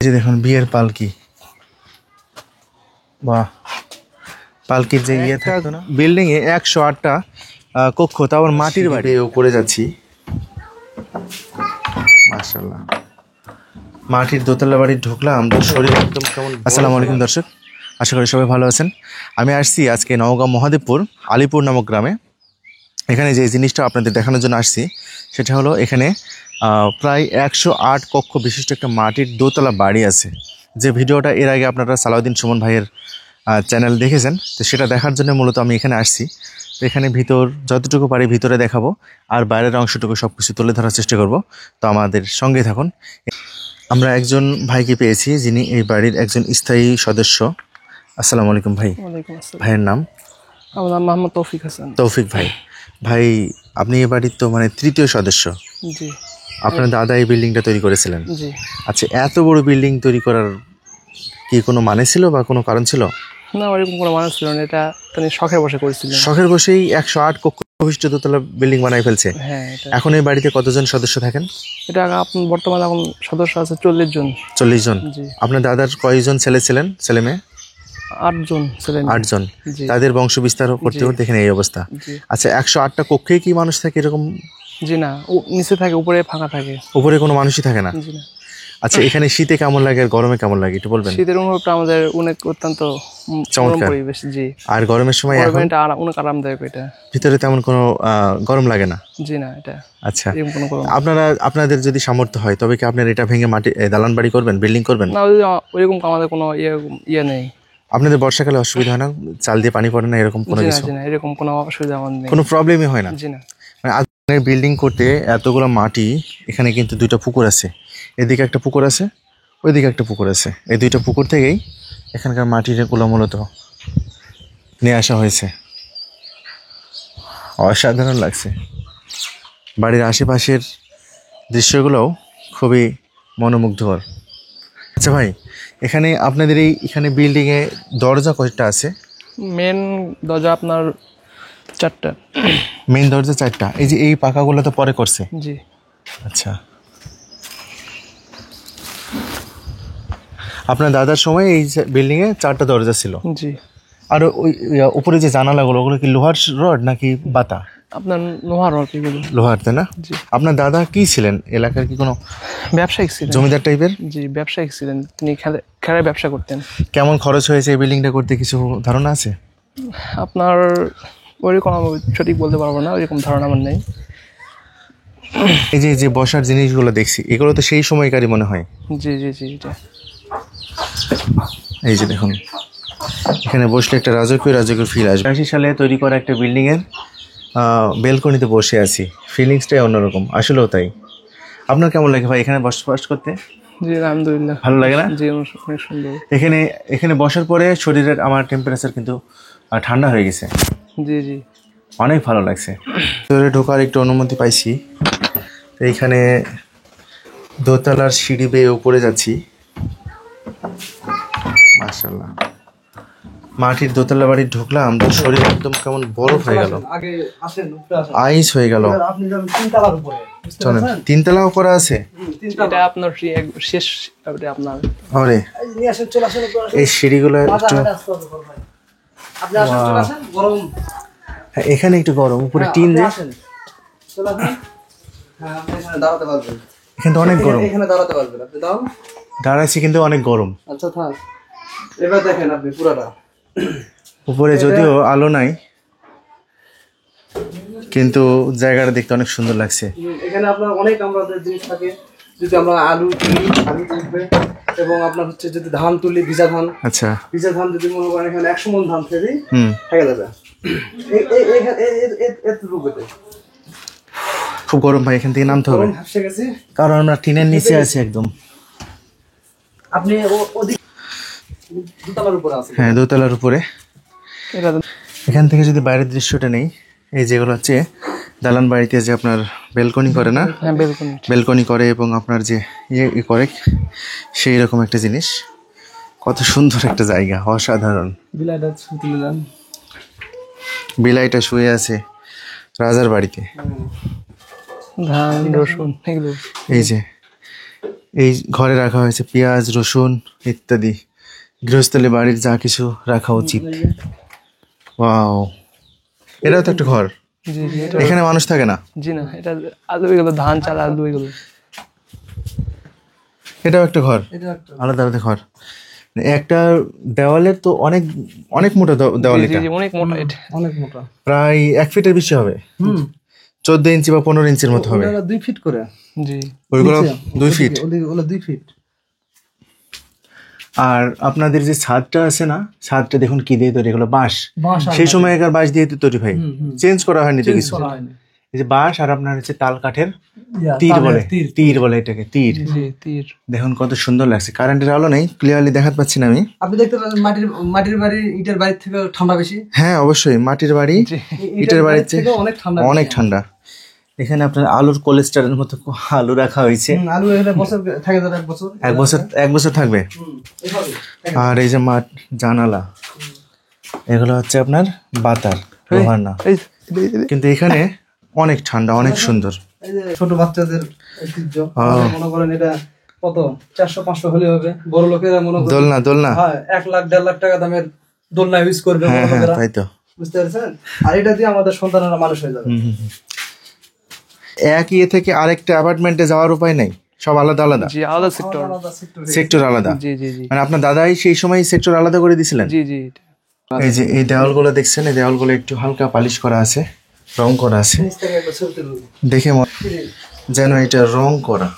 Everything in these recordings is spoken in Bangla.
এই যে দেখুন বিয়ের পালকি, বাহ! পালকির যে ইয়ে থাকতো না, বিল্ডিং এ 108টা কক্ষ, তাও আবার মাটির বাড়ি। উপরে যাচ্ছি, মাশাআল্লাহ। মাটির দোতলা বাড়ি ঢুকলাম তো শরীর একদম কেমন। আসসালামু আলাইকুম দর্শক, আশা করি সবাই ভালো আছেন। আমি আসছি আজকে নওগাঁ মহাদেবপুর আলিপুর নামক গ্রামে। এখানে যে জিনিসটা আপনাদের দেখানোর জন্য আসছি সেটা হলো, এখানে প্রায় 108 কক্ষ বিশিষ্ট একটা মাটির দোতলা বাড়ি আছে। যে ভিডিওটা এর আগে আপনারা সালাউদ্দিন সুমন ভাইয়ের চ্যানেল দেখেছেন, তো সেটা দেখার জন্য মূলত আমি এখানে আসছি। তো এখানে ভিতর যতটুকু পারি ভিতরে দেখাবো, আর বাইরের অংশটুকু সব কিছু তুলে ধরার চেষ্টা করব। তো আমাদের সঙ্গে থাকুন। আমরা একজন ভাইকে পেয়েছি যিনি এই বাড়ির একজন স্থায়ী সদস্য। আসসালামু আলাইকুম ভাই। ওয়ালাইকুম আসসালাম। ভাইয়ের নাম? আমার নাম মোহাম্মদ তৌফিক হাসান। তৌফিক ভাই। ভাই আপনি এই বাড়ির তো মানে তৃতীয় সদস্য। জি। আপনার দাদা এই বিল্ডিংটা তৈরি করেছিলেন? জি। আচ্ছা, এত বড় বিল্ডিং তৈরি করার কি কোনো মানে ছিল বা কোনো কারণ ছিল? না, ওরকম কোনো মানুষ ছিল না, এটা তিনি শখের বসে করেছিলেন। শখের বসেই 108 কক্ষ বিশিষ্ট দোতলা বিল্ডিং বানাই ফেলছে। হ্যাঁ, এখন এই বাড়িতে কতজন সদস্য থাকেন? এটা আপনার বর্তমানে এখন সদস্য আছে 40 জন। 40 জন। জি। আপনার দাদার কয়জন ছেলে ছিলেন, ছেলে মেয়ে? 8 জন ছিলেন। 8 জন। জি। তাদের বংশ বিস্তার করতে করতে এখানে এই অবস্থা। জি। আচ্ছা, 108টা কক্ষে কি মানুষ থাকে এরকম? জি না, নিচে থাকে, উপরে ফাঁকা থাকে। উপরে কোনো মানুষই থাকে না? জি না। আচ্ছা, এখানে শীতে কেমন লাগে আর গরমে কেমন লাগে একটু বলবেন? শীতের অনুভবটা আমাদের অনেক অত্যন্ত চমৎকার পরিবেশ। জি। আর গরমের সময় এখন অনেক আরামদায়ক। এটা ভিতরে তেমন কোনো গরম লাগে না? জি না, এটা আচ্ছা, এরকম কোনো গরম। আপনাদের যদি সামর্থ্য হয় তবে কি আপনারা এটা ভেঙে মাটি দালান বাড়ি করবেন, বিল্ডিং করবেন? না, ওইরকম আমাদের কোনো ইয়ে নেই। আপনাদের বর্ষাকালে অসুবিধা হয় না? চাল দিয়ে পানি পড়ে না এরকম কোনো কিছু? জি না, এরকম কোনো অসুবিধা আমাদের নেই। কোনো প্রবলেমই হয় না? জি না। মানে আপনার বিল্ডিং করতে এতগুলো মাটি, এখানে কিন্তু 2টা পুকুর আছে। এদিকে একটা পুকুর আছে, ওইদিকে একটা পুকুর আছে। এই 2টা পুকুর থেকেই এখানকার মাটিগুলো মূলত নিয়ে আসা হয়েছে। অসাধারণ লাগছে। বাড়ির আশেপাশের দৃশ্যগুলোও খুবই মনোমুগ্ধকর। আচ্ছা ভাই, এখানে আপনাদের এখানে বিল্ডিংয়ে দরজা কয়টা আছে? মেন দরজা আপনার 4টা। মেইন দরজা 4টা। এই যে এই পাকাগুলো তো পরে করছে? জি। আচ্ছা, আপনার দাদার সময় এই বিল্ডিংয়ে 4টা দরজা ছিল? জি। আর ওই উপরে যে জানালাগুলো, ওগুলো কি লোহার রড নাকি বাতা? আপনার লোহার রড এগুলো। লোহার, তাই না? জি। আপনার দাদা কি ছিলেন, এলাকার কি কোনো ব্যবসায়িক ছিলেন? জমিদার টাইপের? জি, ব্যবসায়িক ছিলেন। তিনি খেলার ব্যবসা করতেন। কেমন খরচ হয়েছে এই বিল্ডিংটা করতে কিছু ধারণা আছে? আপনার ওইরকম আমি সঠিক বলতে পারবো না, ওইরকম ধারণা আমার নেই। এই যে বসার জিনিসগুলো দেখছি, এগুলো তো সেই সময়কারই মনে হয়। জি জি জি। এটা এই যে দেখুন, এখানে বসলে একটা রাজকীয় ফিল আসবে। 80 সালে তৈরি করা একটা বিল্ডিংয়ের বেলকনিতে বসে আছি, ফিলিংসটাই অন্যরকম। আসলেও তাই। আপনার কেমন লাগে ভাই এখানে বসবাস করতে? জি, আলহামদুলিল্লাহ ভালো লাগে না? জি, অনেক সুন্দর। এখানে বসার পরে শরীরের আমার টেম্পারেচার কিন্তু ঠান্ডা হয়ে গেছে। জি জি। অনেক ভালো লাগছে। ভিতরে ঢোকার একটু অনুমতি পাইছি। এইখানে দোতলার সিঁড়ি বেয়ে উপরে যাচ্ছি। মাশাআল্লাহ, মাটির দোতলা বাড়ি ঢুকলাম তো শরীর একদম কেমন বরফ হয়ে গেল, আইস হয়ে গেল। চলেন, 3তলাও করা আছে? এটা আপনার শেষ আপনার। আরে এই সিঁড়িগুলো একটু, হ্যাঁ, এখানে একটু গরম, উপরে টিন দিয়ে। এখানে তো অনেক গরম। দাঁড়াইছি কিন্তু অনেক গরম। আচ্ছা থাক, এবার দেখেন আপনি পুরাটা। উপরে যদিও আলো নাই, কিন্তু জায়গাটা দেখতে অনেক সুন্দর লাগছে। এখানে আপনার অনেক আমাদের জিনিস থাকে। যদি আমরা আলু তুলি, আলু থাকবে, এবং আপনার হচ্ছে যদি ধান তুলি, ভিজা ধান। আচ্ছা, ভিজা ধান যদি মনে করেন এখানে 100 মণ ধান ফেলি, থেকে যাবে। খুব গরম ভাই, এখান থেকে নামতে হবে, কারণ আমরা টিনের নিচে আছি একদম। আপনি দোতলার উপরে আছেন? হ্যাঁ, দোতলার উপরে। এখান থেকে যদি বাইরের দৃশ্যটা নেই, এই যেগুলো হচ্ছে দালান বাড়িতে যে আপনার বেলকনি করে না, বেলকনি করে এবং আপনার যে ইয়ে করে, সেই রকম একটা জিনিস। কত সুন্দর একটা জায়গা, অসাধারণ। বিলাইটা শুয়ে আছে রাজার বাড়িতে। ধান, রসুন এগুলো। এই যে এই ঘরে রাখা হয়েছে পেঁয়াজ, রসুন ইত্যাদি গৃহস্থলী বাড়ির যা কিছু রাখা উচিত। ওয়াও, এটাও তো একটা ঘর। জি জি এটা এখানে মানুষ থাকে না? জি না, এটা আলু এগুলো, ধান চাল আলু এগুলো। এটাও একটা ঘর, এটা একটা আলাদা আলাদা ঘর। একটা দেওয়ালের তো অনেক অনেক মোটা দেওয়াল, জি এটা জি অনেক মোটা এটা। অনেক মোটা। প্রায় 1 ফিটের বেশি হবে, 14 ইঞ্চি বা 15 ইঞ্চির মতো হবে। ওটা 2 ফিট করে। জি ওইগুলো নিচে, 2 ফিট। ওগুলো 2 ফিট। আর আপনাদের যে ছাদটা আছে না, ছাদটা দেখুন কি দিয়ে তৈরি, এগুলো বাঁশ। বাঁশ আর সেই সময়কার বাঁশ দিয়ে তো তৈরি ভাই, চেঞ্জ করা হয়নি তো কিছু। করা হয়নি। এই যে বাঁশ আর আপনার হচ্ছে তাল কাঠের ইয়া, তীর তালের বলে, তীর। তীর বলে এটাকে, তীর। জি তীর। দেখুন কত সুন্দর লাগছে। কারেন্টের আলো নেই, ক্লিয়ারলি দেখাতে পাচ্ছি না আমি। আপনি দেখতে পাচ্ছেন মাটির বাড়ি ইটের বাড়ির থেকে ঠান্ডা বেশি। হ্যাঁ অবশ্যই, মাটির বাড়ি জি ইটের বাড়ির চেয়ে থেকে অনেক ঠান্ডা। অনেক ঠান্ডা। এখানে আপনার আলুর কোলেস্টারের মতো আলু রাখা হয়েছে। আলু এখানে বছর থাকে, ধরো 1 বছর। 1 বছর থাকবে। এভাবে। আর এই যে মাঠ, জানালা, এগুলো হচ্ছে আপনার বাতার, লোহার না। এই কিন্তু এখানে অনেক ঠান্ডা, অনেক সুন্দর। এই যে ছোট বাচ্চাদের ঐতিহ্য, মনে করেন এটা কত 400-500 হলে হবে। বড় লোকেরা মনে করেন দোলনা, দোলনা। হ্যাঁ 1 লাখ 1.5 লাখ টাকা দামের দোলনা ইউজ করবে হ্যাঁ বড় হ্যাঁ, লোকেরা, তাই তো। বুঝতে পারছেন? আর এটা দিয়ে আমাদের সন্তানেরা মানুষ হয়ে যাবে। এক ইয়ে থেকে আরেকটা অ্যাপার্টমেন্টে যাওয়ার উপায় নেই, সব আলাদা আলাদা, জি আলাদা সেক্টর। আলাদা sector এ। সেক্টর আলাদা। জি জি জি মানে আপনার দাদাই সেই সময় সেক্টর আলাদা করে দিয়েছিলেন। জি জি এই যে এই দেওয়ালগুলো দেখছেন, এই দেওয়ালগুলো একটু হালকা পালিশ করা আছে, রং করা আছে, নিচ থেকে একবার ছবি তুলুন। দেখে যেন এটা রং করা।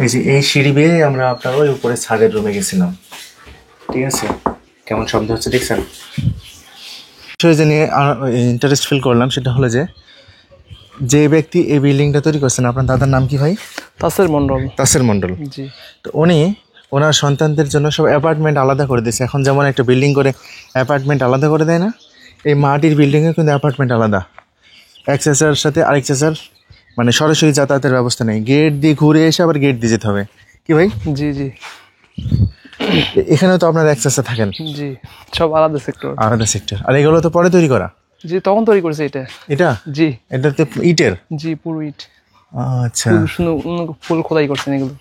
এই যে এই সিঁড়ি বেয়ে আমরা আপনার ওই উপরে ছাদের রুমে গেছিলাম, ঠিক আছে? কেমন শব্দ হচ্ছে দেখছেন? বিষয় যে নিয়ে ইন্টারেস্ট ফিল করলাম সেটা হলো যে ব্যক্তি এই বিল্ডিংটা তৈরি করছেন, আপনার দাদার নাম কি ভাই? তাসের মন্ডল। তাসের মণ্ডল। জি তো উনি ওনার সন্তানদের জন্য সব অ্যাপার্টমেন্ট আলাদা করে দিয়েছে। এখন যেমন একটা বিল্ডিং করে অ্যাপার্টমেন্ট আলাদা করে দেয় না, এই মাটির বিল্ডিংয়ে কিন্তু অ্যাপার্টমেন্ট আলাদা। এক চাচার সাথে আরেক চাচার মানে সরাসরি যাতায়াতের ব্যবস্থা নেই, গেট দিয়ে ঘুরে এসে আবার গেট দিয়ে যেতে হবে, কি ভাই? জি জি এখানেও তো আপনার এক চাচা থাকেন, জি সব আলাদা সেক্টর। আলাদা সেক্টর। আর এগুলো তো পরে তৈরি করা। জি তখন তৈরি করেছে এটা। এটা জি এটাতে ইটের। জি পুরো ইট, আচ্ছা, ফুল সুন্দর ফুল খোদাই করছেন এগুলো।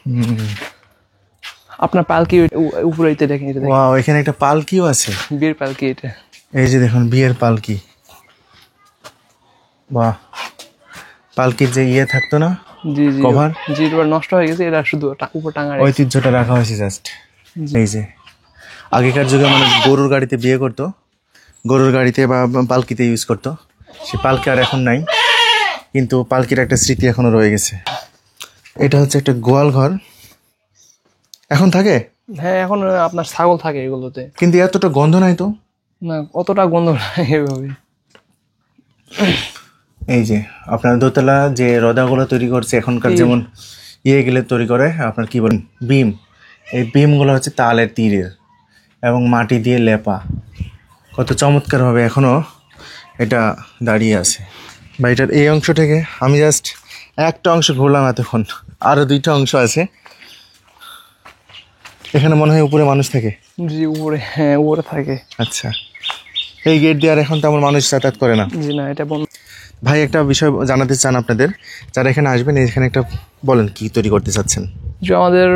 আপনার পালকি উপরে এটা দেখেন, এটা দেখেন ওয়াও, এখানে একটা পালকিও আছে। বিয়ের পালকি এটা। এই যে দেখুন বিয়ের পালকি। বাহ, পালকির যে ইয়ে থাকতো না, জি জি কভার, জি এটা নষ্ট হয়ে গেছে, এটা শুধু উপর টাঙা রেখেছে। ঐতিহ্যটা রাখা হয়েছে জাস্ট। এই যে আগেকার যুগে মানুষ গরুর গাড়িতে বিয়ে করতো, গরুর গাড়িতে বা পালকিতে ইউজ করতো। সে পালকি আর এখন নাই, কিন্তু পালকির একটা স্মৃতি এখনো রয়ে গেছে। এটা হচ্ছে একটা গোয়াল ঘর, এখন থাকে হ্যাঁ এখন আপনার ছাগল থাকে এগুলোতে, কিন্তু এতটা গন্ধ নাই তো। না অতটা গন্ধ নাই এভাবে। এই যে আপনার দোতলা যে রদাগুলো তৈরি করছে এখনকার, যেমন ইয়েগুলো তৈরি করে আপনার কি বলেন, বিম। এই বিমগুলো হচ্ছে তালের তীরের এবং মাটি দিয়ে লেপা। কত চমৎকারভাবে এখনও এটা দাঁড়িয়ে আছে। বাড়িটার এই অংশ থেকে আমি জাস্ট একটা অংশ ঘুরলাম এতক্ষণ, আরও 2টা অংশ আছে। এখানে মনে হয় উপরে মানুষ থাকে। জি উপরে, হ্যাঁ উপরে থাকে। আচ্ছা, এই গেট দিয়ে আর এখন তেমন মানুষ যাতায়াত করে না। জি না এটা বন্ধ। ভাই একটা বিষয় জানাতে চান আপনাদের যারা এখানে আসবেন, এখানে একটা বলেন কি তৈরি করতে চাচ্ছেন? যে আমাদের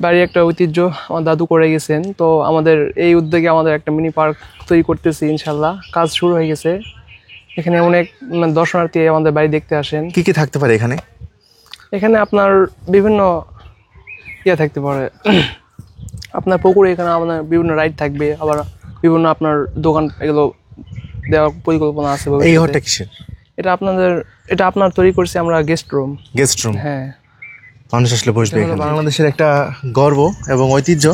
বাড়ির একটা ঐতিহ্য আমার দাদু করে গেছেন, তো আমাদের এই উদ্যোগে আমাদের একটা মিনি পার্ক তৈরি করতেছি ইনশাল্লাহ, কাজ শুরু হয়ে গেছে। এখানে অনেক দর্শনার্থী আমাদের বাড়ি দেখতে আসেন। কি কি থাকতে পারে এখানে? এখানে আপনার বিভিন্ন ইয়ে থাকতে পারে, আপনার পুকুরে এখানে আপনার বিভিন্ন রাইড থাকবে, আবার বিভিন্ন আপনার দোকান এগুলো দেওয়ার পরিকল্পনা আছে এই ভবিষ্যতে। ঘরটা কিসের? এটা আপনার তৈরি করছি আমরা গেস্ট রুম। গেস্ট রুম, হ্যাঁ মানুষ আসলে বসবে এখানে। বাংলাদেশের একটা গর্ব এবং ঐতিহ্য।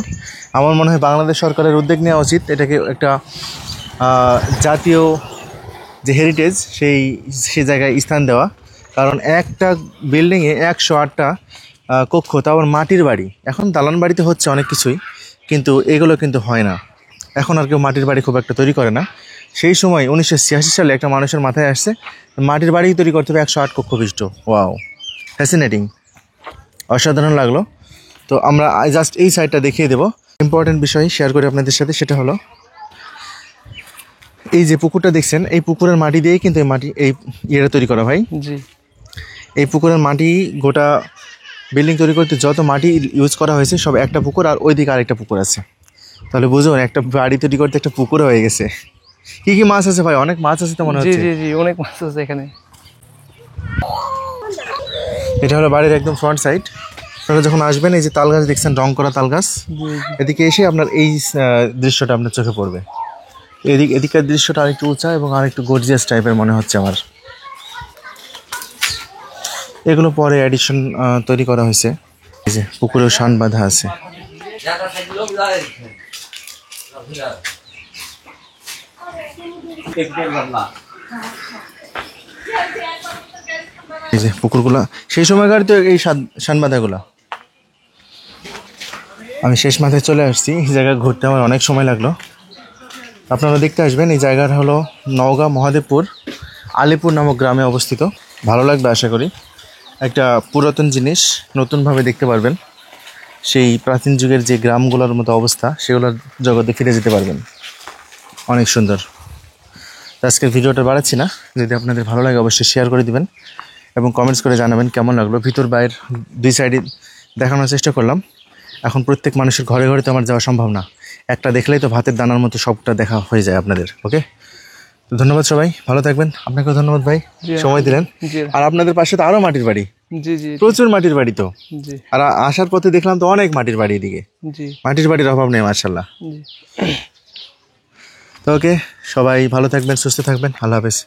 আমার মনে হয় বাংলাদেশ সরকারের উদ্যোগ নেওয়া উচিত এটাকে একটা জাতীয় যে হেরিটেজ সেই জায়গায় স্থান দেওয়া। কারণ একটা বিল্ডিংয়ে 108টা কক্ষ, তাও আবার মাটির বাড়ি। এখন দালান বাড়িতে হচ্ছে অনেক কিছুই, কিন্তু এগুলো কিন্তু হয় না। এখন আর কেউ মাটির বাড়ি খুব একটা তৈরি করে না। সেই সময় 1986 সালে একটা মানুষের মাথায় আসছে মাটির বাড়ি তৈরি করতে হবে 108 কক্ষ বিশিষ্ট। ওয়াও, ফ্যাসিনেটিং, অসাধারণ লাগলো। তো আমরা জাস্ট এই সাইডটা দেখিয়ে দেবো। ইম্পর্টেন্ট বিষয় শেয়ার করি আপনাদের সাথে, সেটা হলো এই যে পুকুরটা দেখছেন, এই পুকুরের মাটি দিয়েই কিন্তু এই ইয়েটা তৈরি করা ভাই। জি এই পুকুরের মাটি গোটা বিল্ডিং তৈরি করতে যত মাটি ইউজ করা হয়েছে সব একটা পুকুর আর ওইদিকে আরেকটা পুকুর আছে। তাহলে বুঝুন একটা বাড়ি তৈরি করতে একটা পুকুর হয়ে গেছে। কি কি মাছ আছে ভাই? অনেক মাছ আছে তো মনে জি হচ্ছে। জি জি, অনেক মাছ আছে এখানে। এটা হলো বাড়ির একদম ফ্রন্ট সাইড। আপনারা যখন আসবেন এই যে তাল গাছ দেখছেন, রং করা তাল গাছ, এদিকে এসে আপনার এই দৃশ্যটা আপনার চোখে পড়বে। এদিকের দৃশ্যটা আরেকটু উঁচা এবং আরেকটু গর্জিয়াস টাইপের মনে হচ্ছে আমার। এগুলো পরে অ্যাডিশন তৈরি করা হয়েছে। এই যে পুকুরেও শান বাঁধা আছে। এই যে পুকুরগুলা সেই সময়কার তো এই শান বাঁধাগুলা। আমি শেষ মাথায় চলে আসছি। এই জায়গা ঘুরতে আমার অনেক সময় লাগলো। আপনারা দেখতে আসবেন। এই জায়গাটা হলো নওগাঁ মহাদেবপুর আলিপুর নামক গ্রামে অবস্থিত। ভালো লাগবে আশা করি। একটা পুরাতন জিনিস নতুনভাবে দেখতে পারবেন। সেই প্রাচীন যুগের যে গ্রামগুলোর মতো অবস্থা সেগুলোর জগতে ফিরে যেতে পারবেন। অনেক সুন্দর। আজকের ভিডিওটা বাড়াচ্ছি না। যদি আপনাদের ভালো লাগে অবশ্যই শেয়ার করে দিবেন এবং কমেন্টস করে জানাবেন কেমন লাগলো। ভিতর বাইর দুই সাইডে দেখানোর চেষ্টা করলাম। এখন প্রত্যেক মানুষের ঘরে ঘরে তো আমার যাওয়া সম্ভব না। একটা দেখলেই তো ভাতের দানার মতো সবটা দেখা হয়ে যায় আপনাদের। ওকে, তো ধন্যবাদ সবাই, ভালো থাকবেন। আপনাকেও ধন্যবাদ ভাই, সময় দিলেন। জি আর আপনাদের পাশে তো আরও মাটির বাড়ি, জি জি প্রচুর মাটির বাড়ি তো। জি আর আসার পথে দেখলাম তো অনেক মাটির বাড়ি এদিকে। জি মাটির বাড়ির অভাব নেই মার্শাল্লাহ। জি। তো ওকে, সবাই ভালো থাকবেন, সুস্থ থাকবেন। আল্লাহ হাফেজ।